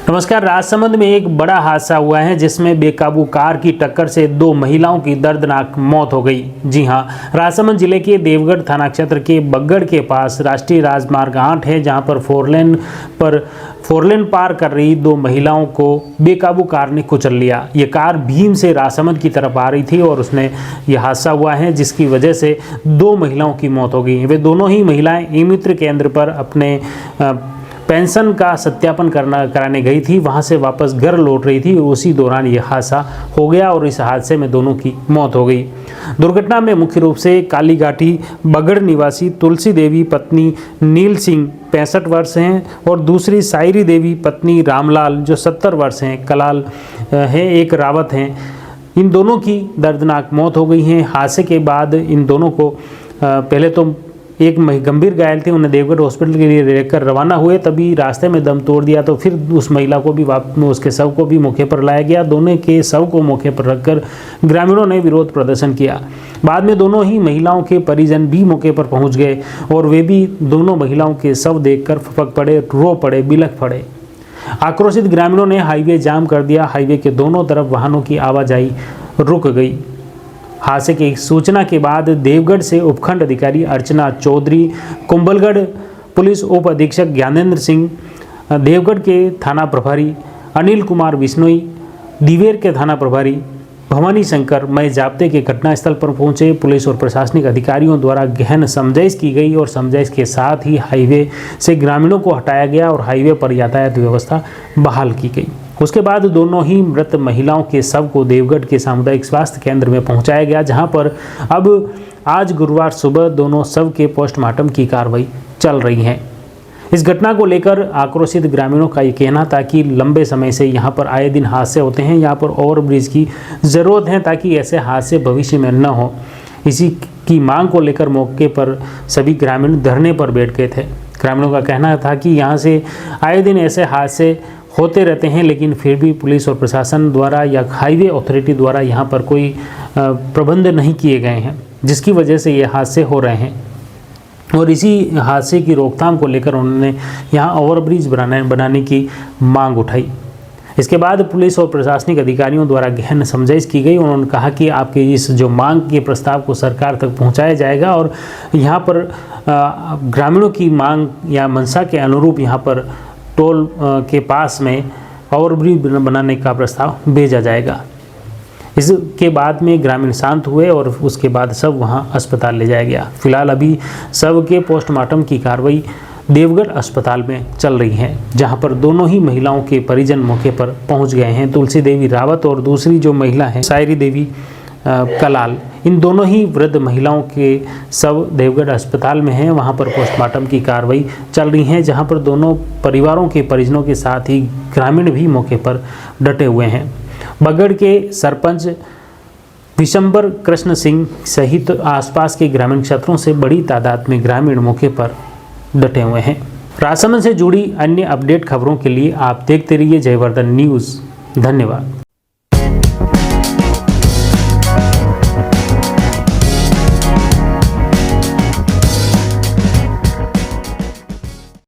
नमस्कार। राजसमंद में एक बड़ा हादसा हुआ है जिसमें बेकाबू कार की टक्कर से 2 महिलाओं की दर्दनाक मौत हो गई। जी हां, राजसमंद जिले के देवगढ़ थाना क्षेत्र के बगड़ के पास राष्ट्रीय राजमार्ग 8 है, जहां पर फोरलेन पार कर रही 2 महिलाओं को बेकाबू कार ने कुचल लिया। ये कार भीम से राजसमंद की तरफ आ रही थी और उसने यह हादसा हुआ है जिसकी वजह से 2 महिलाओं की मौत हो गई। वे दोनों ही महिलाएं ई-मित्र केंद्र पर अपने पेंशन का सत्यापन कराने गई थी। वहां से वापस घर लौट रही थी। उसी दौरान यह हादसा हो गया और इस हादसे में दोनों की मौत हो गई। दुर्घटना में मुख्य रूप से कालीघाटी बगड़ निवासी तुलसी देवी पत्नी नील सिंह 65 वर्ष हैं और दूसरी सायरी देवी पत्नी रामलाल जो 70 वर्ष हैं, कलाल है, एक रावत हैं। इन दोनों की दर्दनाक मौत हो गई है। हादसे के बाद इन दोनों को पहले तो एक गंभीर घायल थे, उन्हें देवगढ़ हॉस्पिटल के लिए लेकर रवाना हुए, तभी रास्ते में दम तोड़ दिया तो फिर उस महिला को भी उसके शव को भी मौके पर लाया गया। दोनों के शव को मौके पर रखकर ग्रामीणों ने विरोध प्रदर्शन किया। बाद में दोनों ही महिलाओं के परिजन भी मौके पर पहुंच गए और वे भी दोनों महिलाओं के शव देखकर फपक पड़े, रो पड़े, बिलख पड़े। आक्रोशित ग्रामीणों ने हाईवे जाम कर दिया। हाईवे के दोनों तरफ वाहनों की आवाजाही रुक गई। हादसे की सूचना के बाद देवगढ़ से उपखंड अधिकारी अर्चना चौधरी, कुंभलगढ़ पुलिस उप अधीक्षक ज्ञानेंद्र सिंह, देवगढ़ के थाना प्रभारी अनिल कुमार बिश्नोई, दिवेर के थाना प्रभारी भवानी शंकर मय जाप्ते के घटनास्थल पर पहुंचे। पुलिस और प्रशासनिक अधिकारियों द्वारा गहन समझाइश की गई और समझाइश के साथ ही हाईवे से ग्रामीणों को हटाया गया और हाईवे पर यातायात व्यवस्था बहाल की गई। उसके बाद दोनों ही मृत महिलाओं के शव को देवगढ़ के सामुदायिक स्वास्थ्य केंद्र में पहुंचाया गया, जहां पर अब आज गुरुवार सुबह दोनों शव के पोस्टमार्टम की कार्रवाई चल रही है। इस घटना को लेकर आक्रोशित ग्रामीणों का ये कहना था कि लंबे समय से यहाँ पर आए दिन हादसे होते हैं, यहाँ पर ओवरब्रिज की ज़रूरत है ताकि ऐसे हादसे भविष्य में न हो। इसी की मांग को लेकर मौके पर सभी ग्रामीण धरने पर बैठ गए थे। ग्रामीणों का कहना था कि यहाँ से आए दिन ऐसे हादसे होते रहते हैं, लेकिन फिर भी पुलिस और प्रशासन द्वारा या हाईवे अथॉरिटी द्वारा यहाँ पर कोई प्रबंध नहीं किए गए हैं, जिसकी वजह से ये हादसे हो रहे हैं। और इसी हादसे की रोकथाम को लेकर उन्होंने यहाँ ओवरब्रिज बनाने की मांग उठाई। इसके बाद पुलिस और प्रशासनिक अधिकारियों द्वारा गहन समझाइश की गई। उन्होंने कहा कि आपके इस जो मांग के प्रस्ताव को सरकार तक पहुँचाया जाएगा और यहाँ पर ग्रामीणों की मांग या मंशा के अनुरूप यहाँ पर टोल के पास में ओवरब्रिज बनाने का प्रस्ताव भेजा जाएगा। इसके बाद में ग्रामीण शांत हुए और उसके बाद सब वहां अस्पताल ले जाया गया। फिलहाल अभी शव के पोस्टमार्टम की कार्रवाई देवगढ़ अस्पताल में चल रही है, जहां पर दोनों ही महिलाओं के परिजन मौके पर पहुंच गए हैं। तुलसी देवी रावत और दूसरी जो महिला है सायरी देवी कलाल, इन दोनों ही वृद्ध महिलाओं के शव देवगढ़ अस्पताल में हैं। वहां पर पोस्टमार्टम की कार्रवाई चल रही है, जहां पर दोनों परिवारों के परिजनों के साथ ही ग्रामीण भी मौके पर डटे हुए हैं। बगड़ के सरपंच विशंबर कृष्ण सिंह सहित आसपास के ग्रामीण क्षेत्रों से बड़ी तादाद में ग्रामीण मौके पर डटे हुए हैं। राजसमंद से जुड़ी अन्य अपडेट खबरों के लिए आप देखते रहिए जयवर्धन न्यूज़। धन्यवाद।